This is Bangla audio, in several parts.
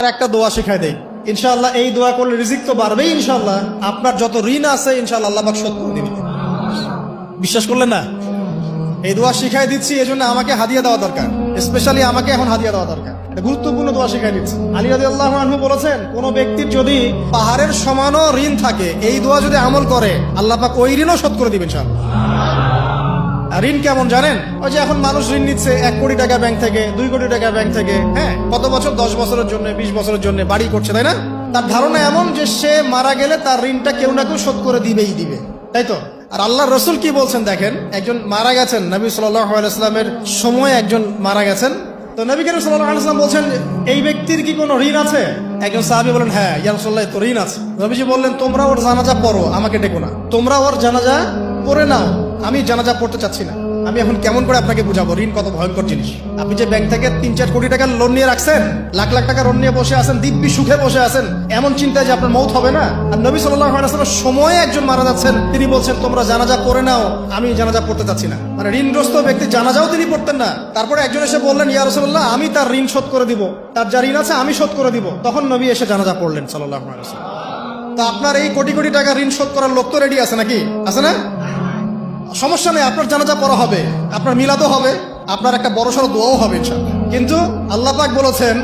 একটা দোয়া শিখাই দেই, ইনশাআল্লাহ এই দোয়া করলে রিজিক তো বাড়বেই ইনশাআল্লাহ। আপনার যত ঋণ আছে ইনশাআল্লাহ আল্লাহ পাক শোধ করে দিবেন। বিশ্বাস করলেন না? এই দোয়া শিখাই দিচ্ছি, এজন্য আমাকে হাদিয়া দেওয়া দরকার, স্পেশালি আমাকে এখন হাদিয়া দেওয়া দরকার। গুরুত্বপূর্ণ দোয়া শিখাই দিচ্ছি। আলী রাদিয়াল্লাহু আনহু বলেছেন, কোন ব্যক্তির যদি পাহাড়ের সমানও ঋণ থাকে, এই দোয়া যদি আমল করে আল্লাহ পাক ওই ঋণও শোধ করে দিবেন ইনশাআল্লাহ। ঋণ কেমন জানেন? ওই যে এখন মানুষ ঋণ নিচ্ছে 1 কোটি টাকা ব্যাংক থেকে, 2 কোটি টাকা ব্যাংক থেকে, হ্যাঁ, কত বছর, 10 বছরের জন্য, 20 বছরের জন্য বাড়ি করছে, তাই না? তার ধারণা এমন যে সে মারা গেলে তার ঋণটা কেউ না কেউ শোধ করে দিবেই দিবে, তাই তো? আর আল্লাহর রাসূল কি বলছেন দেখেন, একজন মারা গেছেন, নবী সাল্লাল্লাহু আলাইহি ওয়াসাল্লামের সময় একজন মারা গেছেন। তো নবী করিম সাল্লাল্লাহু আলাইহি ওয়াসাল্লাম বলছেন, এই ব্যক্তির কি কোনো ঋণ আছে? একজন সাহাবী বলেন, হ্যাঁ ইয়া রাসূলুল্লাহ, তো ঋণ আছে। নবীজি বললেন, তোমরা ওর জানাজা পড়ো, আমাকে ডেকো না। তোমরা ওর জানাজা পড়ে নাও, আমি জানাজা পড়তে চাচ্ছি না। আমি এখন কেমন করে আপনাকে বুঝাবো ঋণ কত ভয়ঙ্কর জিনিস? আপনি যে ব্যাংক থেকে 3-4 কোটি টাকার লোন নিয়ে রাখছেন, লাখ লাখ টাকা লোন নিয়ে বসে আছেন, দিব্যি সুখে বসে আছেন, এমন চিন্তায় যে আপনার মৌত হবে না। আর নবী সাল্লাল্লাহু আলাইহি ওয়াসাল্লামের সময়ে একজন মারা যাচ্ছেন, তিনি বলছেন তোমরা জানাজা পড়ে নাও, আমি জানাজা পড়তে চাচ্ছি না। মানে ঋণগ্রস্ত ব্যক্তি জানাজাও তিনি পড়তেন না। তারপরে একজন এসে বললেন, ইয়া রাসূলুল্লাহ, আমি তার ঋণ শোধ করে দিব, তার যা ঋণ আছে আমি শোধ করে দিব। তখন নবী এসে জানাজা পড়লেন সাল্লাল্লাহু আলাইহি ওয়াসাল্লাম। তা আপনার এই কোটি কোটি টাকা ঋণ শোধ করার লোক তো রেডি আছে নাকি? আছে না? সমস্যা নেই, আপনার জানাজা পড়া হবে, আপনার মিলাদও হবে, আপনার একটা বড়সড় দোয়াও হবে ইনশাআল্লাহ। কিন্তু আল্লাহ পাক বলেছেন,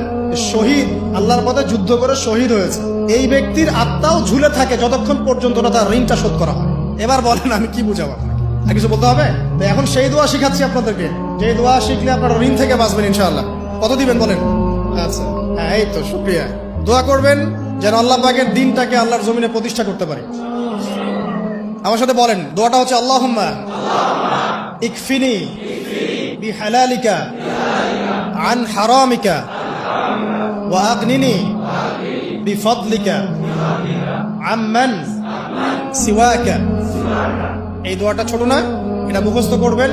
শহীদ, আল্লাহর পথে যুদ্ধ করে শহীদ হয়েছে, এই ব্যক্তির আত্মাও ঝুলে থাকে যতক্ষণ পর্যন্ত না তার ঋণটা শোধ করা হয়। এবার বলেন আমি কি বুঝাবো আপনাকে? আর কিছু বলতে হবে? তো এখন সেই দোয়া শিখাচ্ছি আপনাদেরকে, যে দোয়া শিখলে আপনারা ঋণ থেকে বাঁচবেন ইনশাআল্লাহ। কত দিবেন বলেন? আচ্ছা, হ্যাঁ, এই তো শুকরিয়া। দোয়া করবেন যেন আল্লাহ পাকের দিনটাকে আল্লাহর জমিনে প্রতিষ্ঠা করতে পারি। আমার সাথে বলেন, দোয়াটা হচ্ছে, আল্লাহুম্মা ইকফিনি বিহালালিকা আন হারামিকা ওয়া আগনিনি বিফদলিকা আম্মান সিওয়াকা। এই দোয়াটা ছোট না, এটা মুখস্থ করবেন।